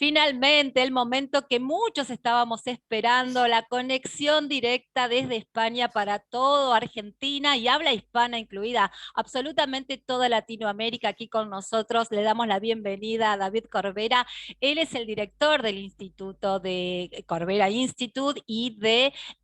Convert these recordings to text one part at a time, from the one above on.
Finalmente, el momento que muchos estábamos esperando, la conexión directa desde España para todo Argentina y habla hispana incluida, absolutamente toda Latinoamérica aquí con nosotros. Le damos la bienvenida a David Corbera. Él es el director del Instituto de Corbera Institute y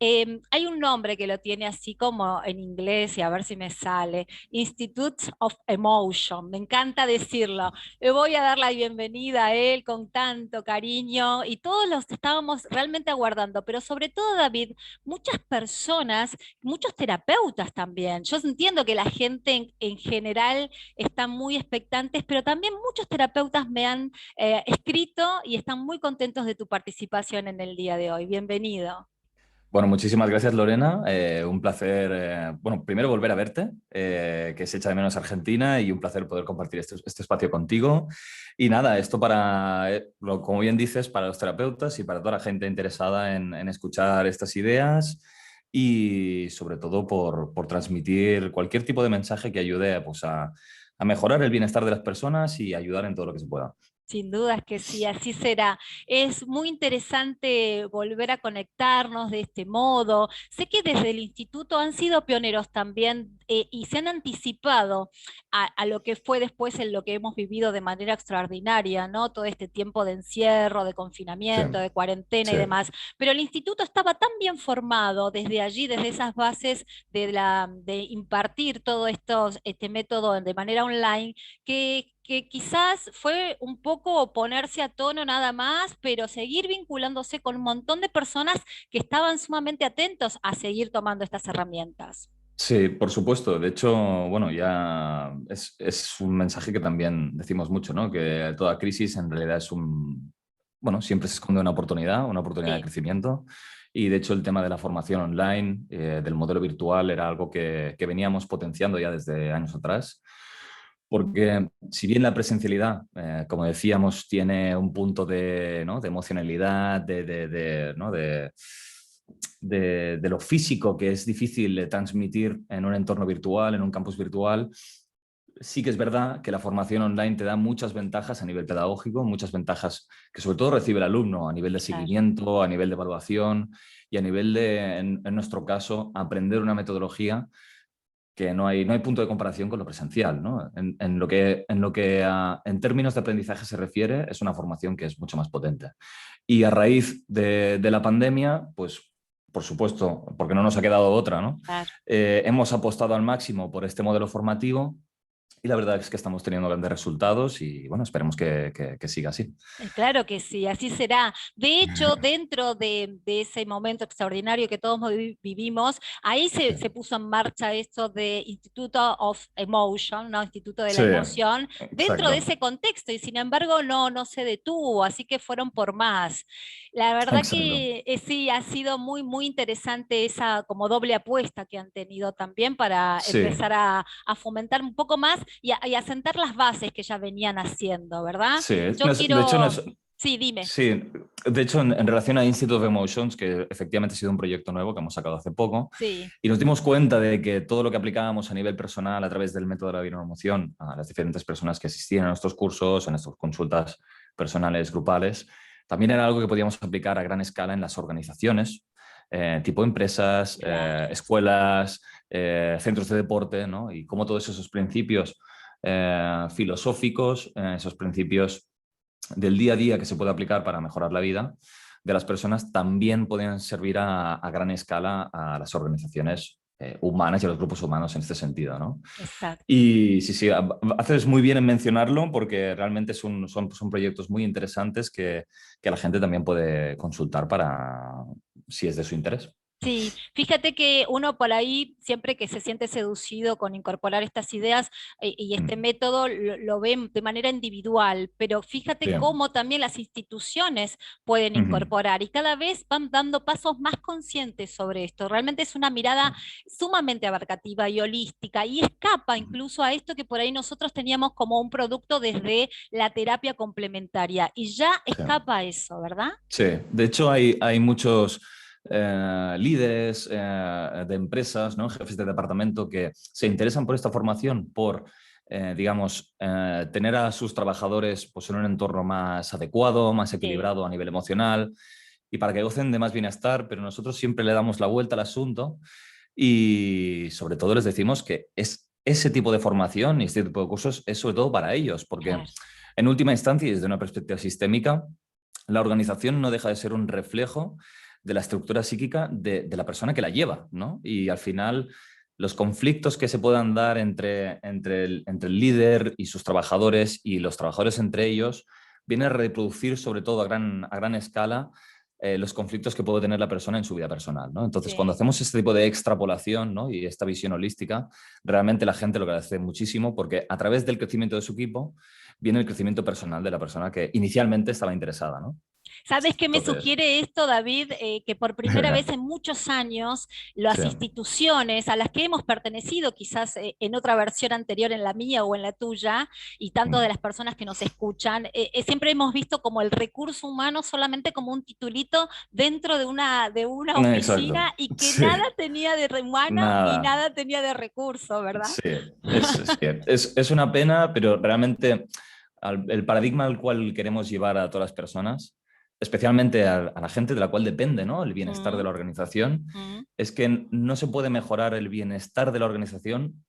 hay un nombre que lo tiene así como en inglés y a ver si me sale, Institute of Emotion. Me encanta decirlo. Le voy a dar la bienvenida a él con tanto cariño y todos los estábamos realmente aguardando, pero sobre todo, David, muchas personas, muchos terapeutas también. Yo entiendo que la gente en general está muy expectantes, pero también muchos terapeutas me han escrito y están muy contentos de tu participación en el día de hoy. Bienvenido. Bueno, muchísimas gracias, Lorena. Un placer, bueno, primero volver a verte, que se echa de menos Argentina, y un placer poder compartir este espacio contigo. Y nada, esto para, como bien dices, para los terapeutas y para toda la gente interesada en escuchar estas ideas y sobre todo por transmitir cualquier tipo de mensaje que ayude pues, a mejorar el bienestar de las personas y ayudar en todo lo que se pueda. Sin dudas que sí, así será. Es muy interesante volver a conectarnos de este modo. Sé que desde el instituto han sido pioneros también y se han anticipado a lo que fue después en lo que hemos vivido de manera extraordinaria, ¿no? Todo este tiempo de encierro, de Sí, confinamiento, de cuarentena y sí. demás. Pero el instituto estaba tan bien formado desde allí, desde esas bases de impartir todo esto, este método de manera online que quizás fue un poco ponerse a tono nada más, pero seguir vinculándose con un montón de personas que estaban sumamente atentos a seguir tomando estas herramientas. Sí, por supuesto. De hecho, bueno, ya es un mensaje que también decimos mucho, ¿no? Que toda crisis en realidad es un, bueno, siempre se esconde una oportunidad de Sí. crecimiento. Y de hecho el tema de la formación online, del modelo virtual, era algo que veníamos potenciando ya desde años atrás. Porque si bien la presencialidad, como decíamos, tiene un punto de, ¿no? de emocionalidad, ¿no? De lo físico que es difícil de transmitir en un entorno virtual, en un campus virtual, sí que es verdad que la formación online te da muchas ventajas a nivel pedagógico, muchas ventajas que sobre todo recibe el alumno a nivel de Claro. seguimiento, a nivel de evaluación y a nivel de, en nuestro caso, aprender una metodología que no hay punto de comparación con lo presencial, ¿no? En términos de aprendizaje se refiere, es una formación que es mucho más potente. Y a raíz de la pandemia, pues por supuesto, porque no nos ha quedado otra, ¿no? Claro. Hemos apostado al máximo por este modelo formativo y la verdad es que estamos teniendo grandes resultados y bueno, esperemos que siga así. Claro que sí, así será. De hecho, dentro de ese momento extraordinario que todos vivimos, ahí Sí, se puso en marcha esto de Instituto of Emotion, ¿no? Instituto de la sí, Emoción, dentro de exacto, ese contexto, y sin embargo no se detuvo, así que fueron por más. La verdad exacto. que sí, ha sido muy, muy interesante esa como doble apuesta que han tenido también para Sí, empezar a fomentar un poco más y a sentar las bases que ya venían haciendo, ¿verdad? sí. Yo De hecho, quiero, sí, dime. sí, de hecho, en relación a Institute of Emotions, que efectivamente ha sido un proyecto nuevo que hemos sacado hace poco, Sí, y nos dimos cuenta de que todo lo que aplicábamos a nivel personal a través del método de la bioemoción a las diferentes personas que asistían a nuestros cursos, a nuestras consultas personales, grupales, también era algo que podíamos aplicar a gran escala en las organizaciones, tipo empresas, claro. escuelas, centros de deporte, ¿no? Y cómo todos esos principios filosóficos, esos principios del día a día que se puede aplicar para mejorar la vida de las personas también pueden servir a gran escala a las organizaciones humanas y a los grupos humanos en este sentido, ¿no? Exacto. Y sí, sí, haces muy bien en mencionarlo porque realmente son proyectos muy interesantes que la gente también puede consultar para si es de su interés. Sí, fíjate que uno por ahí, siempre que se siente seducido con incorporar estas ideas y este Mm, método, lo ve de manera individual, pero fíjate sí. cómo también las instituciones pueden Ujú. incorporar y cada vez van dando pasos más conscientes sobre esto. Realmente es una mirada sumamente abarcativa y holística y escapa Ujú. incluso a esto que por ahí nosotros teníamos como un producto desde la terapia complementaria y ya Sí. escapa a eso, ¿verdad? Sí, de hecho hay muchos líderes de empresas, ¿no? Jefes de departamento que se interesan por esta formación, por digamos, tener a sus trabajadores pues, en un entorno más adecuado, más Sí, equilibrado a nivel emocional y para que gocen de más bienestar, pero nosotros siempre le damos la vuelta al asunto y sobre todo les decimos que ese tipo de formación y este tipo de cursos es sobre todo para ellos, porque claro. en última instancia y desde una perspectiva sistémica, la organización no deja de ser un reflejo de la estructura psíquica de la persona que la lleva, ¿no? Y al final los conflictos que se puedan dar entre el líder y sus trabajadores y los trabajadores entre ellos vienen a reproducir sobre todo a gran escala los conflictos que puede tener la persona en su vida personal, ¿no? Entonces, cuando Sí. hacemos este tipo de extrapolación, ¿no? Y esta visión holística, realmente la gente lo agradece muchísimo porque a través del crecimiento de su equipo viene el crecimiento personal de la persona que inicialmente estaba interesada, ¿no? ¿Sabes qué me Entonces, sugiere esto, David? Que por primera vez en muchos años sí. las instituciones a las que hemos pertenecido, quizás en otra versión anterior, en la mía o en la tuya, y tanto de Mm. las personas que nos escuchan, siempre hemos visto como el recurso humano solamente como un titulito dentro de una Exacto. oficina y que Sí. nada tenía de humano y Nada. nada tenía de recurso, ¿verdad? Sí. Sí. Es una pena, pero realmente el paradigma al cual queremos llevar a todas las personas, especialmente a la gente de la cual depende, ¿no? El bienestar de Mm, la organización, mm, es que no se puede mejorar el bienestar de la organización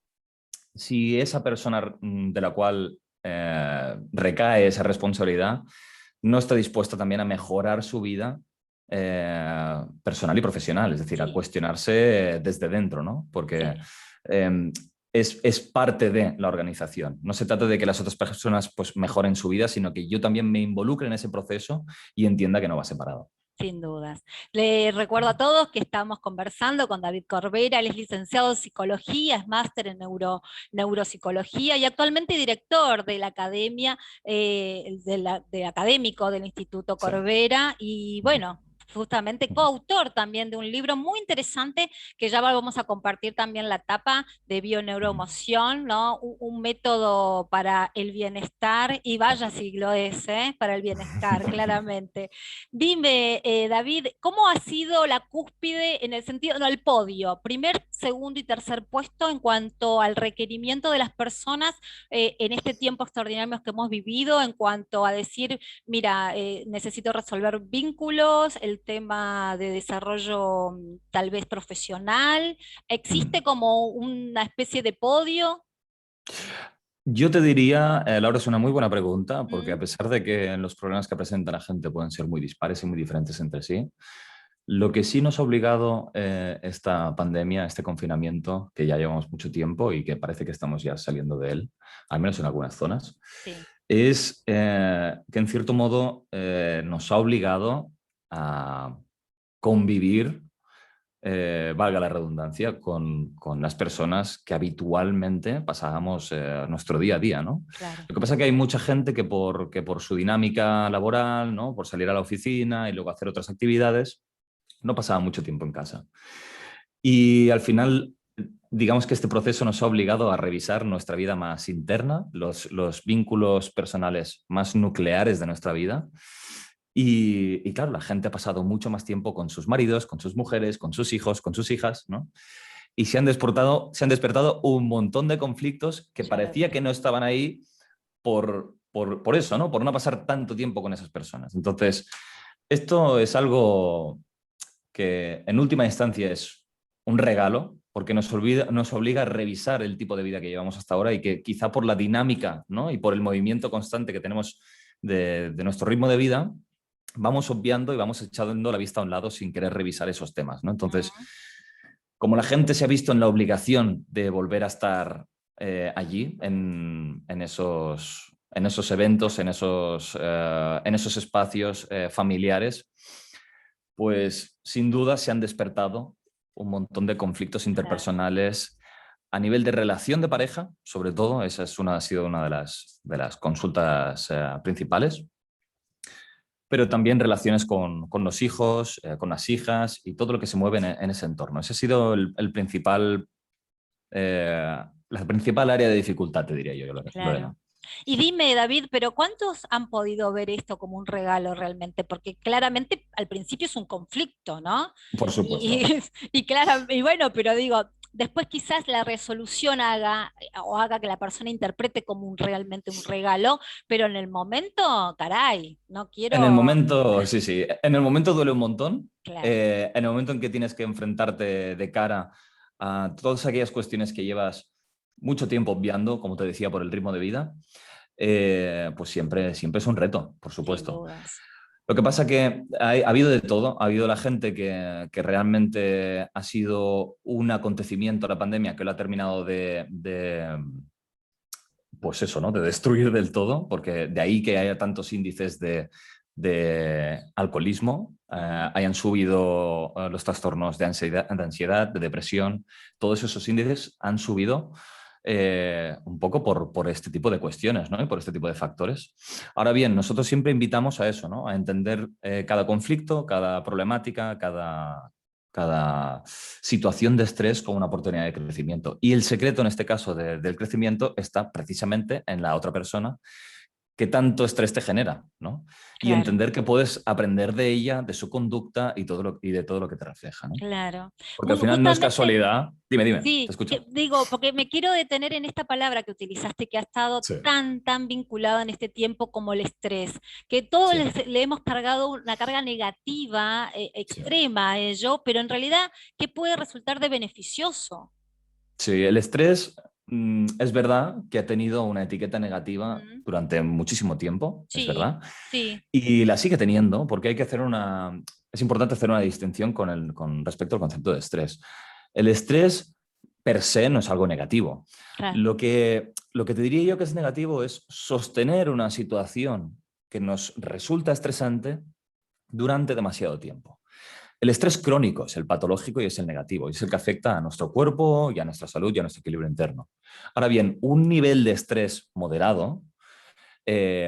si esa persona de la cual recae esa responsabilidad no está dispuesta también a mejorar su vida personal y profesional, es decir, a sí, cuestionarse desde dentro, ¿no? Porque sí. eh, es parte de la organización. No se trata de que las otras personas pues, mejoren su vida, sino que yo también me involucre en ese proceso y entienda que no va separado. Sin dudas. Le recuerdo a todos que estamos conversando con David Corbera, él es licenciado en psicología, es máster en neuropsicología y actualmente director de la academia, de académico del Instituto Sí. Corbera y bueno, justamente coautor también de un libro muy interesante que ya vamos a compartir también la tapa de bioneuroemoción, ¿no? Un método para el bienestar y vaya si lo es, ¿eh? Para el bienestar, claramente. Dime, David, ¿cómo ha sido la cúspide en el sentido, no, el podio, primer, segundo y tercer puesto en cuanto al requerimiento de las personas en este tiempo extraordinario que hemos vivido, en cuanto a decir, mira, necesito resolver vínculos, el tema de desarrollo tal vez profesional? ¿Existe como una especie de podio? Yo te diría, Laura, es una muy buena pregunta, porque a Mm, pesar de que los problemas que presenta la gente pueden ser muy dispares y muy diferentes entre sí, lo que sí nos ha obligado esta pandemia, este confinamiento, que ya llevamos mucho tiempo y que parece que estamos ya saliendo de él, al menos en algunas zonas, sí, es que en cierto modo nos ha obligado a convivir valga la redundancia, con las personas que habitualmente pasábamos nuestro día a día, ¿no? claro. Lo que pasa es que hay mucha gente que por su dinámica laboral, ¿no? Por salir a la oficina y luego hacer otras actividades, no pasaba mucho tiempo en casa. Y al final, digamos que este proceso nos ha obligado a revisar nuestra vida más interna, los vínculos personales más nucleares de nuestra vida. Y claro, la gente ha pasado mucho más tiempo con sus maridos, con sus mujeres, con sus hijos, con sus hijas, ¿no? Y se han despertado un montón de conflictos que Ya lo parecía que creo. no estaban ahí por eso, ¿no? Por no pasar tanto tiempo con esas personas. Entonces, esto es algo que en última instancia es un regalo, porque nos obliga a revisar el tipo de vida que llevamos hasta ahora y que quizá por la dinámica, ¿no? Y por el movimiento constante que tenemos de nuestro ritmo de vida, vamos obviando y vamos echando la vista a un lado sin querer revisar esos temas, ¿no? Entonces, Mm, como la gente se ha visto en la obligación de volver a estar allí, en esos eventos, en esos espacios familiares, pues sin duda se han despertado un montón de conflictos claro. interpersonales a nivel de relación de pareja, sobre todo, esa ha sido una de las consultas principales, pero también relaciones con los hijos, con las hijas y todo lo que se mueve en ese entorno. Ese ha sido el principal, la principal área de dificultad, te diría yo, Claro. Lorena. Y dime, David, pero ¿cuántos han podido ver esto como un regalo realmente? Porque claramente al principio es un conflicto, ¿no? Por Y, supuesto. y, y bueno, pero digo, después quizás la resolución haga o haga que la persona interprete como realmente un regalo, pero en el momento, caray, no En el quiero, momento, sí, sí, en el momento duele un montón. claro, En el momento en que tienes que enfrentarte de cara a todas aquellas cuestiones que llevas mucho tiempo obviando, como te decía, por el ritmo de vida, pues siempre, siempre es un reto, por sin supuesto. dudas. Lo que pasa que ha habido de todo, ha habido la gente que realmente ha sido un acontecimiento la pandemia que lo ha terminado pues eso, ¿no? De destruir del todo, porque de ahí que haya tantos índices de alcoholismo, Ujú. hayan subido los trastornos de ansiedad, de depresión, todos esos índices han subido un poco por este tipo de cuestiones, ¿no? Y por este tipo de factores. Ahora bien, nosotros siempre invitamos a eso, ¿no? A entender cada conflicto, cada problemática, cada situación de estrés como una oportunidad de crecimiento. Y el secreto en este caso del crecimiento está precisamente en la otra persona que tanto estrés te genera, ¿no? Y Claro. entender que puedes aprender de ella, de su conducta y de todo lo que te refleja, ¿no? Claro. Porque al final no es Justamente, casualidad. Dime, dime, te sí, escucho. digo, porque me quiero detener en esta palabra que utilizaste, que ha estado Sí, tan vinculada en este tiempo como el estrés, que todos sí, le hemos cargado una carga negativa, sí. extrema a ello, pero en realidad, ¿qué puede resultar de beneficioso? Sí, el estrés es verdad que ha tenido una etiqueta negativa Mm, durante muchísimo tiempo, es sí, verdad, sí, y la sigue teniendo porque hay que hacer es importante hacer una distinción con respecto al concepto de estrés. El estrés per se no es algo negativo. claro. Lo que te diría yo que es negativo es sostener una situación que nos resulta estresante durante demasiado tiempo. El estrés crónico es el patológico y es el negativo, y es el que afecta a nuestro cuerpo y a nuestra salud y a nuestro equilibrio interno. Ahora bien, un nivel de estrés moderado,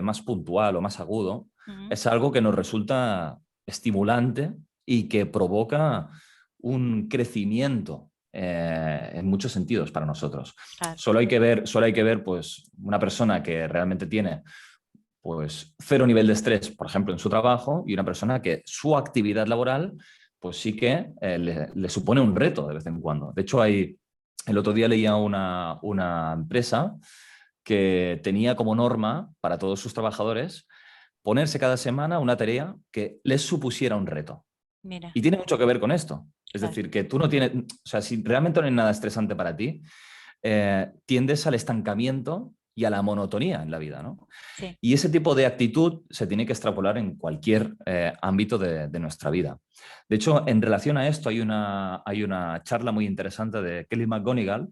más puntual o más agudo, Mm, es algo que nos resulta estimulante y que provoca un crecimiento en muchos sentidos para nosotros. claro. Solo hay que ver pues, una persona que realmente tiene pues cero nivel de estrés, por ejemplo, en su trabajo, y una persona que su actividad laboral, pues sí que le supone un reto de vez en cuando. De hecho, el otro día leía una empresa que tenía como norma para todos sus trabajadores ponerse cada semana una tarea que les supusiera un reto. Mira, Y tiene mucho que ver con esto. Es claro. decir, que tú no tienes, o sea, si realmente no hay nada estresante para ti, tiendes al estancamiento y a la monotonía en la vida, ¿no? Sí. Y ese tipo de actitud se tiene que extrapolar en cualquier ámbito de nuestra vida. De hecho, en relación a esto hay una charla muy interesante de Kelly McGonigal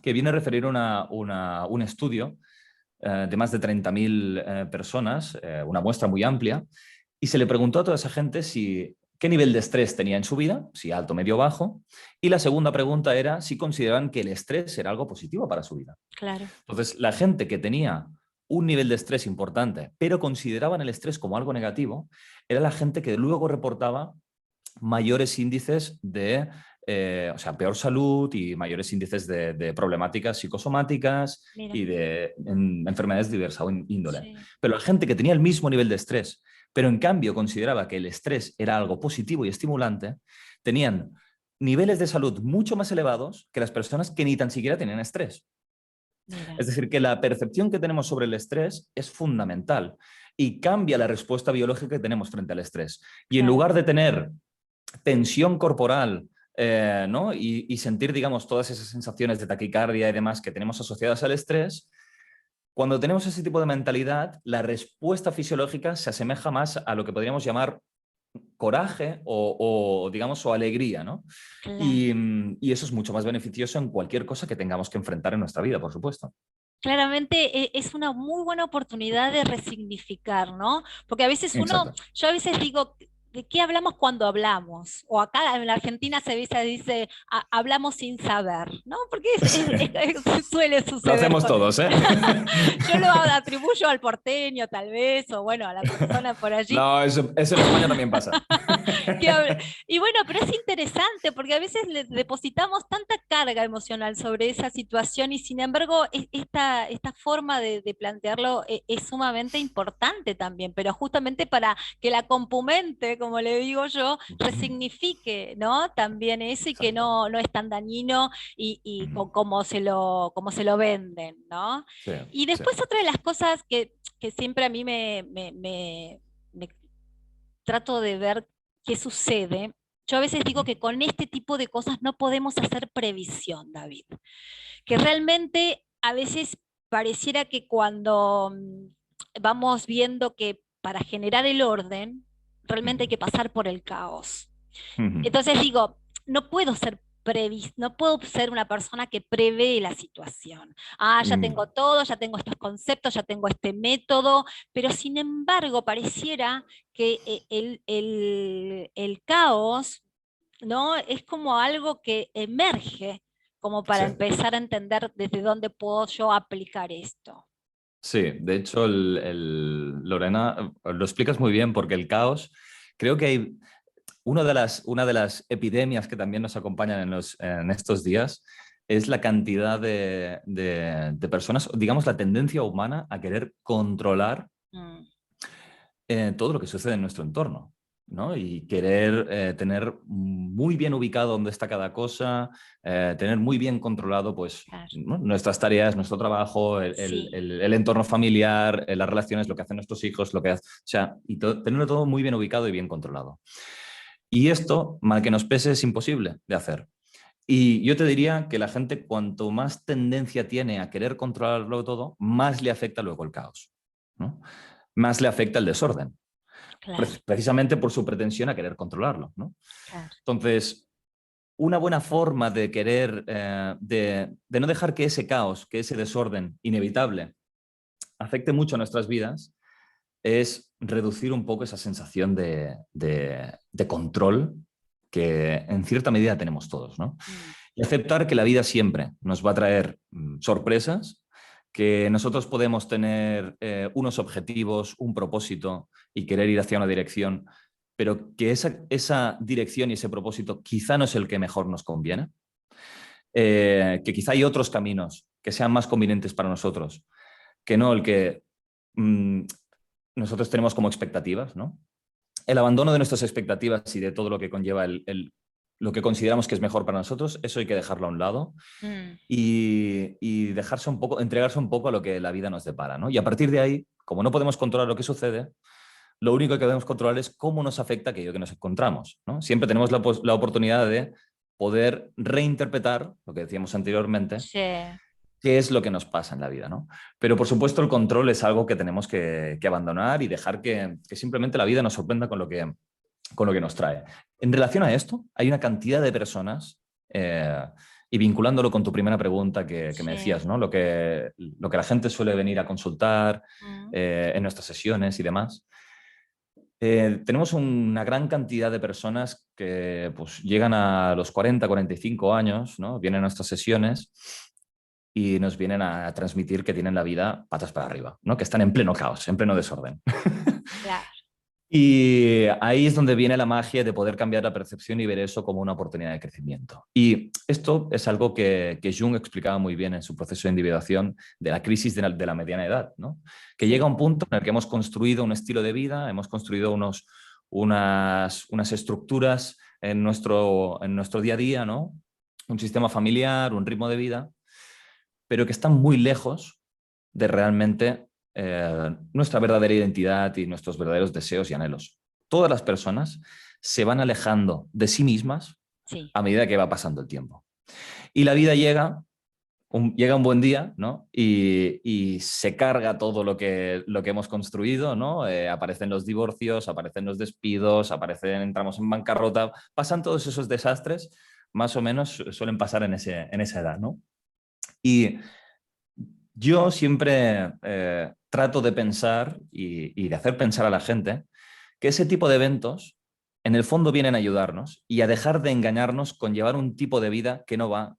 que viene a referir un estudio de más de 30.000 personas, una muestra muy amplia, y se le preguntó a toda esa gente qué nivel de estrés tenía en su vida, si alto, medio, bajo, y la segunda pregunta era si consideraban que el estrés era algo positivo para su vida. Claro. Entonces, la gente que tenía un nivel de estrés importante, pero consideraban el estrés como algo negativo, era la gente que luego reportaba mayores índices o sea, peor salud y mayores índices de problemáticas psicosomáticas Mira, y de enfermedades de diversa índole. sí, Pero la gente que tenía el mismo nivel de estrés, pero en cambio consideraba que el estrés era algo positivo y estimulante, tenían niveles de salud mucho más elevados que las personas que ni tan siquiera tenían estrés. mira, Es decir, que la percepción que tenemos sobre el estrés es fundamental y cambia la respuesta biológica que tenemos frente al estrés. Y en claro. lugar de tener tensión corporal, ¿no? y sentir, digamos, todas esas sensaciones de taquicardia y demás que tenemos asociadas al estrés, cuando tenemos ese tipo de mentalidad, la respuesta fisiológica se asemeja más a lo que podríamos llamar coraje digamos, o alegría, ¿no? Claro. Y eso es mucho más beneficioso en cualquier cosa que tengamos que enfrentar en nuestra vida, por supuesto. Claramente es una muy buena oportunidad de resignificar, ¿no? Porque a veces Exacto. yo a veces digo, ¿de qué hablamos cuando hablamos? O acá en la Argentina se dice, hablamos sin saber", ¿no? Porque suele Lo suceder. hacemos todos, ¿eh? Yo lo atribuyo al porteño, tal vez, o bueno, a la persona por allí. No, eso en España también pasa. Y bueno, pero es interesante porque a veces le depositamos tanta carga emocional sobre esa situación y sin embargo esta forma de plantearlo es sumamente importante también, pero justamente para que la compumente, como le digo yo, resignifique, ¿no? También eso y que Exacto. no es tan dañino y Ujú. como se lo venden, ¿no? Sí, Y sí. después otra de las cosas que siempre a mí me trato de ver qué sucede. Yo a veces digo Ujú. que con este tipo de cosas no podemos hacer previsión, David. Que realmente a veces pareciera que cuando vamos viendo que para generar el orden, realmente hay Ujú. que pasar por el caos. Ujú. Entonces digo, no puedo ser una persona que prevé la situación. Ah, ya tengo No. todo, ya tengo estos conceptos, ya tengo este método, pero sin embargo pareciera que el caos, ¿no? Es como algo que emerge, como para Sí. empezar a entender desde dónde puedo yo aplicar esto. Sí, de hecho, Lorena, lo explicas muy bien porque el caos, creo que hay una de las epidemias que también nos acompañan en estos días es la cantidad de personas, digamos, la tendencia humana a querer controlar Mm, todo lo que sucede en nuestro entorno, ¿no? Y querer tener muy bien ubicado dónde está cada cosa, tener muy bien controlado, pues, claro. ¿no? Nuestras tareas, nuestro trabajo, Sí, el entorno familiar, las relaciones, lo que hacen nuestros hijos, lo que hace, o sea, y tenerlo todo muy bien ubicado y bien controlado. Y esto, mal que nos pese, es imposible de hacer. Y yo te diría que la gente, cuanto más tendencia tiene a querer controlarlo todo, más le afecta luego el caos, ¿no? Más le afecta el desorden, claro, precisamente por su pretensión a querer controlarlo, ¿no? claro. Entonces, una buena forma de querer, de no dejar que ese caos, que ese desorden inevitable afecte mucho a nuestras vidas, es reducir un poco esa sensación de control que en cierta medida tenemos todos, ¿no? Mm, Y aceptar que la vida siempre nos va a traer sorpresas, que nosotros podemos tener unos objetivos, un propósito y querer ir hacia una dirección, pero que esa dirección y ese propósito quizá no es el que mejor nos conviene, que quizá hay otros caminos que sean más convenientes para nosotros, que no el que mm, nosotros tenemos como expectativas, ¿no? El abandono de nuestras expectativas y de todo lo que conlleva lo que consideramos que es mejor para nosotros, eso hay que dejarlo a un lado mm, y dejarse un poco, entregarse un poco a lo que la vida nos depara, ¿no? Y a partir de ahí, como no podemos controlar lo que sucede, lo único que podemos controlar es cómo nos afecta aquello que nos encontramos, ¿no? Siempre tenemos la oportunidad de poder reinterpretar lo que decíamos anteriormente, sí. qué es lo que nos pasa en la vida, ¿no? Pero por supuesto el control es algo que tenemos que abandonar y dejar que simplemente la vida nos sorprenda con lo que nos trae. En relación a esto, hay una cantidad de personas, y vinculándolo con tu primera pregunta que me Sí. decías, ¿no? Lo que la gente suele venir a consultar Mm, en nuestras sesiones y demás. Tenemos una gran cantidad de personas que pues, llegan a los 40, 45 años, ¿no? Vienen a nuestras sesiones y nos vienen a transmitir que tienen la vida patas para arriba, ¿no? Que están en pleno caos, en pleno desorden. claro. Y ahí es donde viene la magia de poder cambiar la percepción y ver eso como una oportunidad de crecimiento. Y esto es algo que Jung explicaba muy bien en su proceso de individuación de la crisis de la mediana edad, ¿no? Que llega Sí. un punto en el que hemos construido un estilo de vida, hemos construido unas estructuras en nuestro día a día, ¿no? Un sistema familiar, un ritmo de vida, pero que están muy lejos de realmente nuestra verdadera identidad y nuestros verdaderos deseos y anhelos. Todas las personas se van alejando de sí mismas Sí. a medida que va pasando el tiempo. Y la vida llega un buen día, ¿no? Y se carga todo lo que hemos construido, ¿no? Aparecen los divorcios, aparecen los despidos, entramos en bancarrota, pasan todos esos desastres, más o menos suelen pasar en esa edad, ¿no? Y yo siempre trato de pensar y de hacer pensar a la gente que ese tipo de eventos en el fondo vienen a ayudarnos y a dejar de engañarnos con llevar un tipo de vida que no va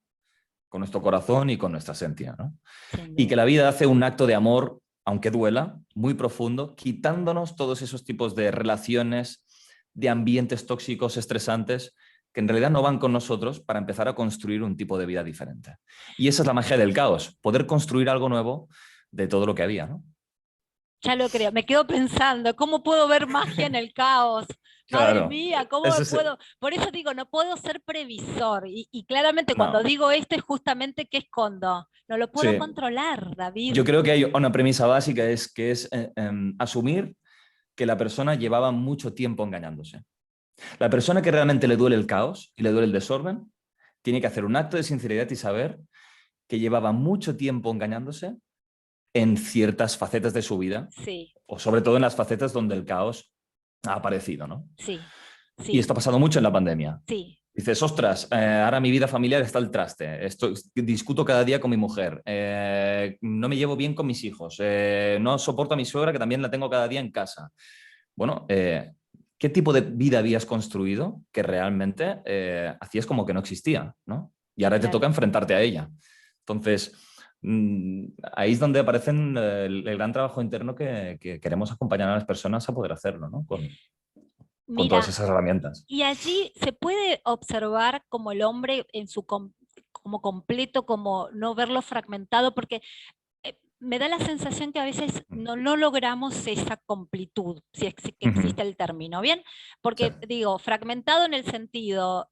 con nuestro corazón y con nuestra esencia, ¿no? Sin Y que duda. la vida hace un acto de amor, aunque duela, muy profundo, quitándonos todos esos tipos de relaciones, de ambientes tóxicos, estresantes, que en realidad no van con nosotros para empezar a construir un tipo de vida diferente. Y esa es la magia del caos, poder construir algo nuevo de todo lo que había, ¿no? Ya lo creo. Me quedo pensando, ¿cómo puedo ver magia en el caos? Madre Claro. mía, ¿cómo me Ese es, puedo? Por eso digo, no puedo ser previsor. Y claramente cuando no, digo esto es justamente que escondo. No lo puedo sí. controlar, Yo David. creo que hay una premisa básica que es asumir que la persona llevaba mucho tiempo engañándose. La persona que realmente le duele el caos y le duele el desorden, tiene que hacer un acto de sinceridad y saber que llevaba mucho tiempo engañándose en ciertas facetas de su vida, Sí, o sobre todo en las facetas donde el caos ha aparecido, ¿no? sí, Y sí, esto ha pasado mucho en la pandemia. sí. Dices, ostras, ahora mi vida familiar está al traste, discuto cada día con mi mujer, no me llevo bien con mis hijos, no soporto a mi suegra que también la tengo cada día en casa. Bueno, ¿qué tipo de vida habías construido que realmente hacías como que no existía, ¿no? Y ahora te toca Claro. enfrentarte a ella. Entonces, ahí es donde aparecen el gran trabajo interno que queremos acompañar a las personas a poder hacerlo, ¿no? Con todas Mira, esas herramientas. y allí se puede observar como el hombre en su como completo, como no verlo fragmentado, porque me da la sensación que a veces no logramos esa completud, si es que Ujú. existe el término, ¿bien? Sí. Porque digo, fragmentado en el sentido,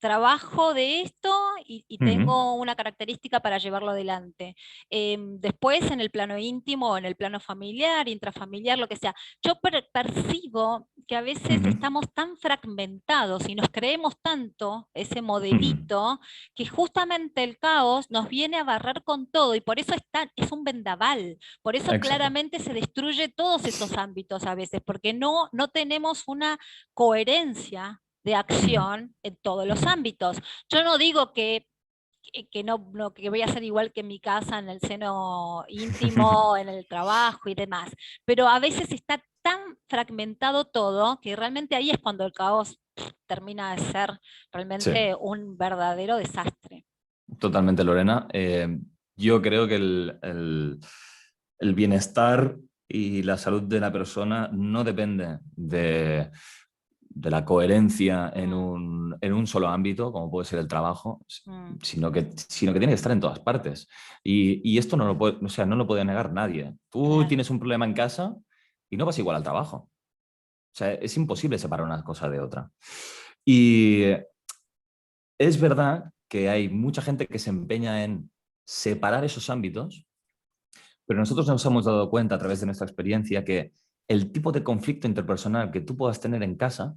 trabajo de esto y Ujú. tengo una característica para llevarlo adelante. Después en el plano íntimo, en el plano familiar, intrafamiliar, lo que sea, yo percibo que a veces Ujú. estamos tan fragmentados y nos creemos tanto ese Ujú. modelito que justamente el caos nos viene a barrer con todo y por eso es un vendaval, por eso Exacto. claramente se destruye todos esos ámbitos a veces, porque no tenemos una coherencia de Ujú. acción en todos los Ujú. ámbitos. Yo no digo que que voy a ser igual que en mi casa, en el seno íntimo, en el trabajo y demás, pero a veces está tan fragmentado todo que realmente ahí es cuando el caos termina de ser Sí, realmente un verdadero desastre. totalmente, Lorena. Yo creo que el bienestar y la salud de la persona no depende de la coherencia Mm, en un solo ámbito, como puede ser el trabajo, mm, sino que tiene que estar en todas partes. Y esto no lo puede, o sea, no lo puede negar nadie. Tú claro. tienes un problema en casa y no vas igual al trabajo. O sea, es imposible separar una cosa de otra. Y es verdad que hay mucha gente que se empeña en separar esos ámbitos, pero nosotros nos hemos dado cuenta a través de nuestra experiencia que el tipo de conflicto interpersonal que tú puedas tener en casa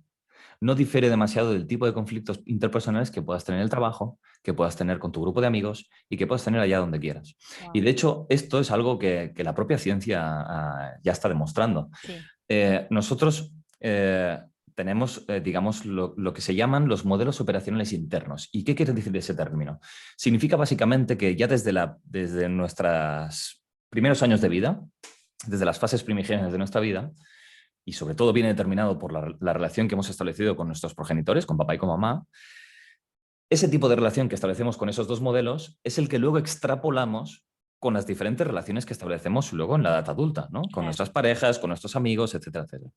no difiere demasiado del tipo de conflictos interpersonales que puedas tener en el trabajo, que puedas tener con tu grupo de amigos y que puedas tener allá donde quieras. Y Wow. de hecho, esto es algo que la propia ciencia ya está demostrando. Sí. Nosotros tenemos, digamos, lo que se llaman los modelos operacionales internos. ¿Y qué quiere decir ese término? Significa básicamente que ya desde nuestros primeros años de vida, desde las fases primigenias de nuestra vida, y sobre todo viene determinado por la relación que hemos establecido con nuestros progenitores, con papá y con mamá, ese tipo de relación que establecemos con esos dos modelos es el que luego extrapolamos con las diferentes relaciones que establecemos luego en la edad adulta, ¿no? Con Claro. nuestras parejas, con nuestros amigos, etcétera, etcétera.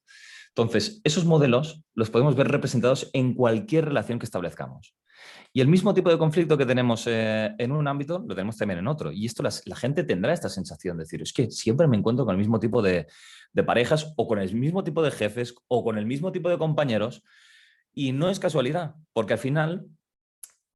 Entonces, esos modelos los podemos ver representados en cualquier relación que establezcamos. Y el mismo tipo de conflicto que tenemos en un ámbito, lo tenemos también en otro. Y esto la gente tendrá esta sensación de decir, es que siempre me encuentro con el mismo tipo de parejas o con el mismo tipo de jefes o con el mismo tipo de compañeros. Y no es casualidad, porque al final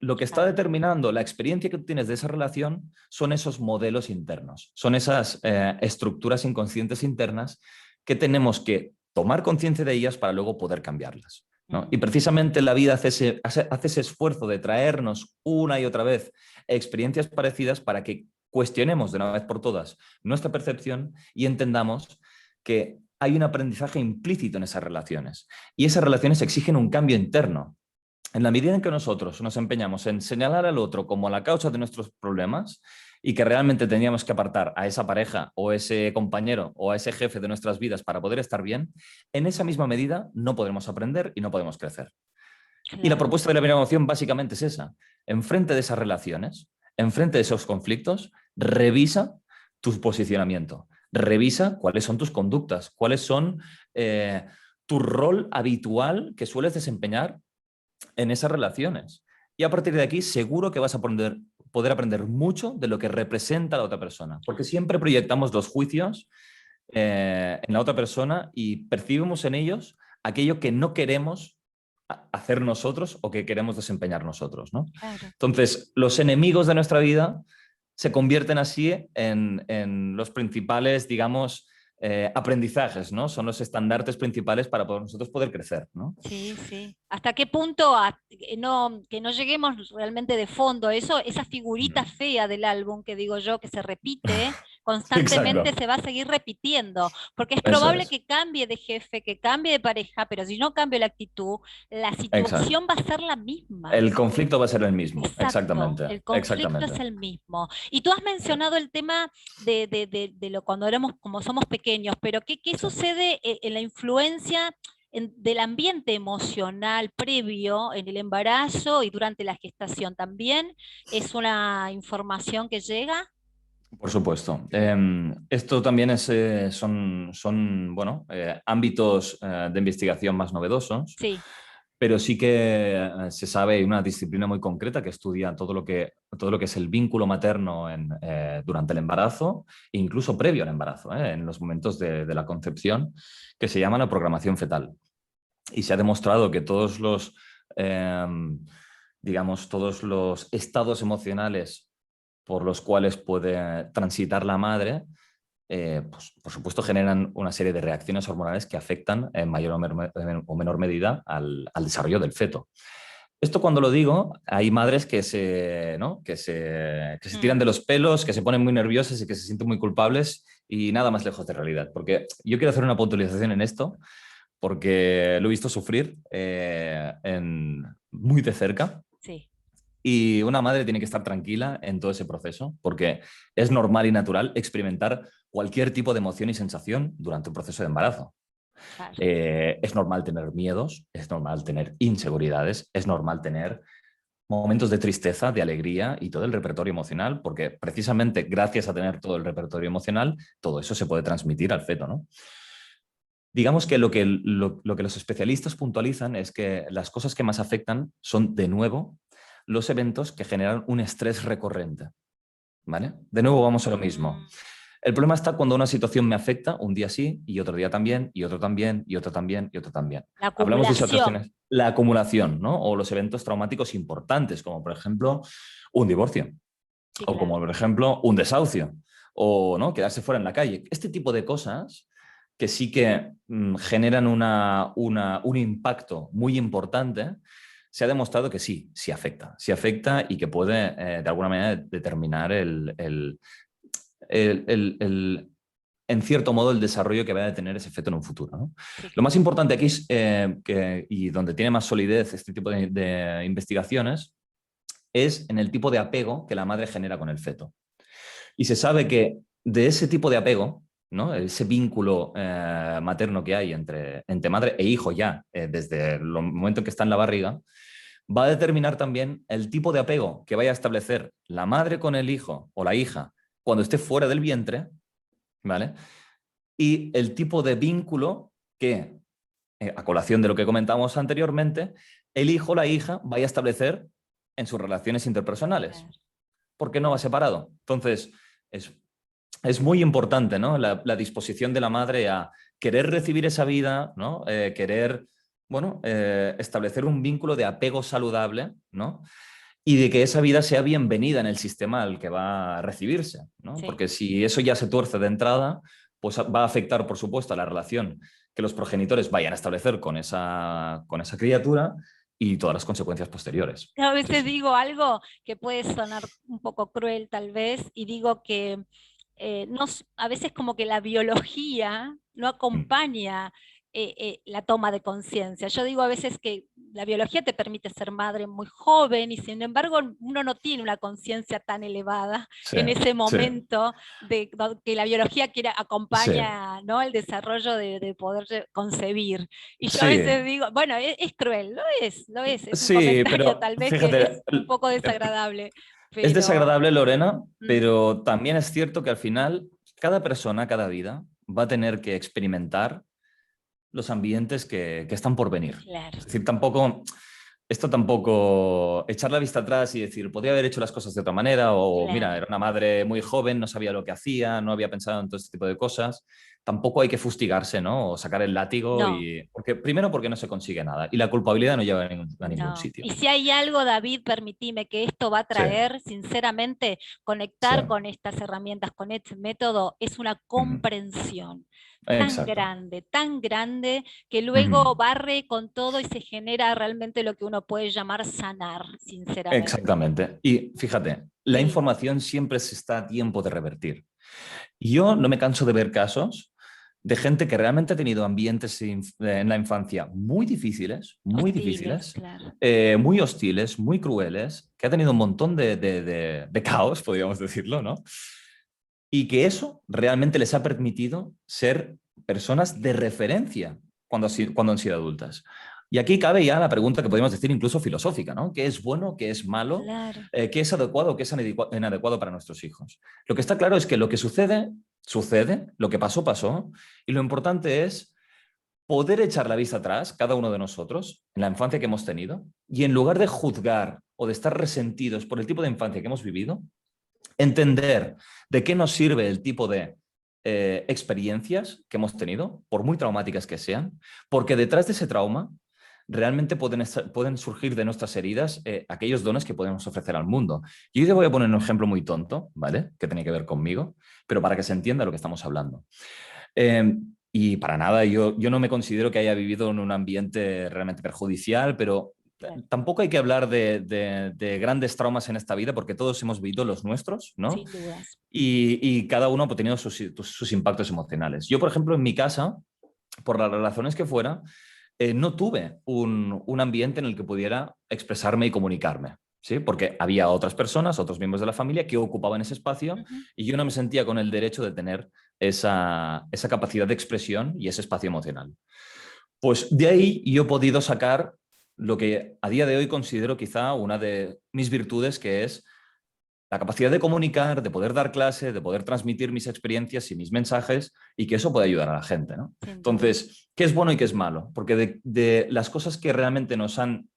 lo que está Claro. determinando la experiencia que tú tienes de esa relación son esos modelos internos, son esas estructuras inconscientes internas que tenemos que tomar conciencia de ellas para luego poder cambiarlas, ¿no? Mm, Y precisamente la vida hace ese esfuerzo de traernos una y otra vez experiencias parecidas para que cuestionemos de una vez por todas nuestra percepción y entendamos que hay un aprendizaje implícito en esas relaciones. Y esas relaciones exigen un cambio interno. En la medida en que nosotros nos empeñamos en señalar al otro como la causa de nuestros problemas y que realmente teníamos que apartar a esa pareja o ese compañero o a ese jefe de nuestras vidas para poder estar bien, en esa misma medida no podremos aprender y no podemos crecer. Y la claro. propuesta de la emoción básicamente es esa. Enfrente de esas relaciones, enfrente de esos conflictos, revisa tu posicionamiento, revisa cuáles son tus conductas, cuáles son tu rol habitual que sueles desempeñar en esas relaciones. Y a partir de aquí seguro que vas a poder aprender mucho de lo que representa la otra persona, porque siempre proyectamos los juicios en la otra persona y percibimos en ellos aquello que no queremos hacer nosotros o que queremos desempeñar nosotros, ¿no? Claro. Entonces, los enemigos de nuestra vida se convierten así en los principales, digamos, aprendizajes, ¿no? Son los estandartes principales para nosotros poder crecer, ¿no? Sí, sí. ¿Hasta qué punto que no lleguemos realmente de fondo? Eso, esa figurita fea del álbum que digo yo, que se repite constantemente, Exacto, se va a seguir repitiendo, porque es eso probable es, que cambie de jefe, que cambie de pareja, pero si no cambia la actitud, la exacto. situación va a ser la misma. El conflicto va a ser el mismo, Exacto, exactamente, el conflicto es exactamente. el mismo. Y tú has Sí, mencionado el tema de lo cuando éramos, como somos pequeños, pero ¿qué sí. sucede en la influencia del ambiente emocional previo en el embarazo y durante la gestación? ¿También es una información que llega? Por supuesto. Esto también son bueno, ámbitos de investigación más novedosos, Sí, pero sí que se sabe, hay una disciplina muy concreta que estudia todo lo que es el vínculo materno durante el embarazo, e incluso previo al embarazo, en los momentos de la concepción, que se llama la programación fetal. Y se ha demostrado que eh, digamos, todos los estados emocionales por los cuales puede transitar la madre, pues, por supuesto generan una serie de reacciones hormonales que afectan en mayor o menor medida al desarrollo del feto. Esto cuando lo digo, hay madres ¿no? que se mm, tiran de los pelos, que se ponen muy nerviosas y que se sienten muy culpables y nada más lejos de realidad. Porque yo quiero hacer una puntualización en esto, porque lo he visto sufrir muy de cerca. sí, Y una madre tiene que estar tranquila en todo ese proceso, porque es normal y natural experimentar cualquier tipo de emoción y sensación durante un proceso de embarazo. claro. Es normal tener miedos, es normal tener inseguridades, es normal tener momentos de tristeza, de alegría y todo el repertorio emocional, porque precisamente gracias a tener todo el repertorio emocional, todo eso se puede transmitir al feto, ¿no? Digamos que lo que los especialistas puntualizan es que las cosas que más afectan son, de nuevo, los eventos que generan un estrés recurrente, ¿vale? De nuevo vamos a lo mismo. Mm, El problema está cuando una situación me afecta un día sí y otro día también, y otro también, y otro también, y otro también. la Hablamos de acumulación. situaciones, la acumulación, ¿no? O los eventos traumáticos importantes, como por ejemplo un divorcio, Sí, o como claro. por ejemplo un desahucio, o ¿no? Quedarse fuera en la calle. Este tipo de cosas que sí que generan un impacto muy importante, se ha demostrado que sí afecta y que puede de alguna manera determinar el- el- el- en cierto modo, el desarrollo que va a tener ese feto en un futuro, ¿no? Sí, Lo más claro. importante aquí es, y donde tiene más solidez este tipo de investigaciones, es en el tipo de apego que la madre genera con el feto. Y se sabe que de ese tipo de apego, ¿no? Ese vínculo materno que hay entre madre e hijo ya, desde el momento en que está en la barriga, va a determinar también el tipo de apego que vaya a establecer la madre con el hijo o la hija cuando esté fuera del vientre, ¿vale? Y el tipo de vínculo que, a colación de lo que comentamos anteriormente, el hijo o la hija vaya a establecer en sus relaciones interpersonales, Claro. porque no va separado. Entonces, es, es muy importante, ¿no? La disposición de la madre a querer recibir esa vida, ¿no? Querer, bueno, establecer un vínculo de apego saludable, ¿no? Y de que esa vida sea bienvenida en el sistema al que va a recibirse, ¿no? Sí. Porque si eso ya se tuerce de entrada, pues va a afectar, por supuesto, a la relación que los progenitores vayan a establecer con esa criatura y todas las consecuencias posteriores. Yo a Sí, veces sí. digo algo que puede sonar un poco cruel tal vez, y digo que a veces como que la biología no Mm. acompaña la toma de conciencia. Yo digo a veces que la biología te permite ser madre muy joven y sin embargo uno no tiene una conciencia tan elevada Sí, en ese sí, momento que la biología quiere sí. acompaña, ¿no? El desarrollo de poder concebir. Y yo a Sí, veces digo, bueno, es cruel, es un sí, comentario pero tal vez que fíjate, es un poco desagradable, es pero desagradable, Lorena, mm, pero también es cierto que al final cada persona, cada vida, va a tener que experimentar los ambientes que están por venir. claro, Es decir, esto tampoco, echar la vista atrás y decir, podría haber hecho las cosas de otra manera, o mira, claro, era una madre muy joven, no sabía lo que hacía, no había pensado en todo este tipo de cosas. tampoco hay que fustigarse, ¿no? O sacar el látigo, No. primero porque no se consigue nada y la culpabilidad no lleva a ningún No. sitio. Y si hay algo, David, permitime que esto va a Sí, traer, sinceramente, sí. conectar con estas herramientas, con este método, es una Ujú. comprensión Exacto. tan grande, que luego Ujú. barre con todo y se genera realmente lo que uno puede llamar sanar, sinceramente. Exactamente. Y fíjate, la Sí, información siempre se está a tiempo de revertir. Yo no me canso de ver casos de gente que realmente ha tenido ambientes en la infancia hostiles, claro. muy hostiles, muy crueles, que ha tenido un montón de caos, podríamos decirlo, ¿no? Y que eso realmente les ha permitido ser personas de referencia cuando han sido adultas. Y aquí cabe ya la pregunta que podemos decir incluso filosófica, ¿no? ¿Qué es bueno, qué es malo, Claro, qué es adecuado, qué es inadecuado para nuestros hijos? Lo que está claro es que lo que sucede, sucede, lo que pasó, pasó, y lo importante es poder echar la vista atrás, cada uno de nosotros, en la infancia que hemos tenido, y en lugar de juzgar o de estar resentidos por el tipo de infancia que hemos vivido, entender de qué nos sirve el tipo de experiencias que hemos tenido, por muy traumáticas que sean, porque detrás de ese trauma realmente pueden surgir de nuestras heridas aquellos dones que podemos ofrecer al mundo. Yo te voy a poner un ejemplo muy tonto, ¿vale? Que tiene que ver conmigo, pero para que se entienda lo que estamos hablando. Eh, y para nada, yo no me considero que haya vivido en un ambiente realmente perjudicial, pero claro, tampoco hay que hablar de grandes traumas en esta vida porque todos hemos vivido los nuestros, ¿no? sin dudas. Y cada uno ha tenido sus impactos emocionales. Yo, por ejemplo, en mi casa, por las relaciones que fuera, no tuve un ambiente en el que pudiera expresarme y comunicarme. ¿Sí? Porque había otras personas, otros miembros de la familia que ocupaban ese espacio Ujú. y yo no me sentía con el derecho de tener esa capacidad de expresión y ese espacio emocional. Pues de ahí yo he podido sacar lo que a día de hoy considero quizá una de mis virtudes, que es la capacidad de comunicar, de poder dar clase, de poder transmitir mis experiencias y mis mensajes y que eso puede ayudar a la gente, ¿no? Sin duda. Entonces, ¿qué es bueno y qué es malo? Porque de las cosas que realmente nos han,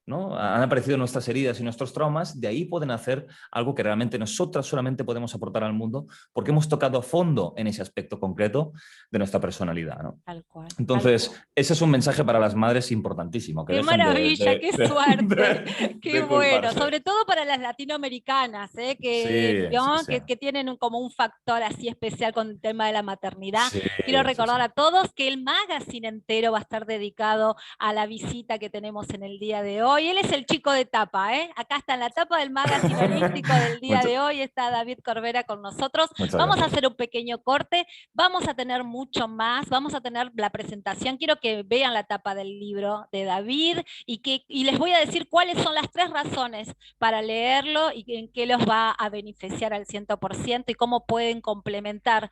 ¿no? han aparecido nuestras heridas y nuestros traumas, de ahí pueden hacer algo que realmente nosotras solamente podemos aportar al mundo porque hemos tocado a fondo en ese aspecto concreto de nuestra personalidad, ¿no? Tal cual, tal Entonces, cual. ese es un mensaje para las madres importantísimo, que Qué dejen maravilla, qué suerte, qué de bueno, culparse. sobre todo para las latinoamericanas, que, Sí, sí, ¿no? sí. Que tienen como un factor así especial con el tema de la maternidad. Sí, Quiero sí, sí. recordar a todos que el magazine entero va a estar dedicado a la visita que tenemos en el día de hoy. Él es el chico de tapa, ¿eh? Acá está en la tapa del magazine holístico del día Muchas, de hoy, está David Corbera con nosotros. muchas Vamos a gracias. hacer un pequeño corte, vamos a tener mucho más, vamos a tener la presentación. Quiero que vean la tapa del libro de David y les voy a decir cuáles son las 3 razones para leerlo y en qué los va a beneficiar al 100% y cómo pueden complementar,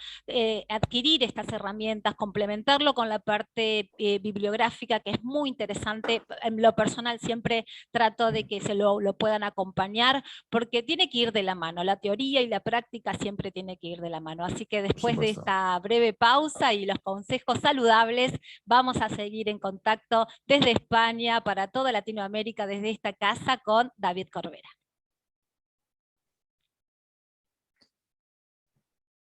adquirir estas herramientas, complementarlo con la parte bibliográfica que es muy interesante. En lo personal siempre trato de que se lo puedan acompañar porque tiene que ir de la mano, la teoría y la práctica siempre tiene que ir de la mano. Así que Por después de supuesto. esta breve pausa y los consejos saludables, vamos a seguir en contacto desde España para toda Latinoamérica desde esta casa con David Corbera.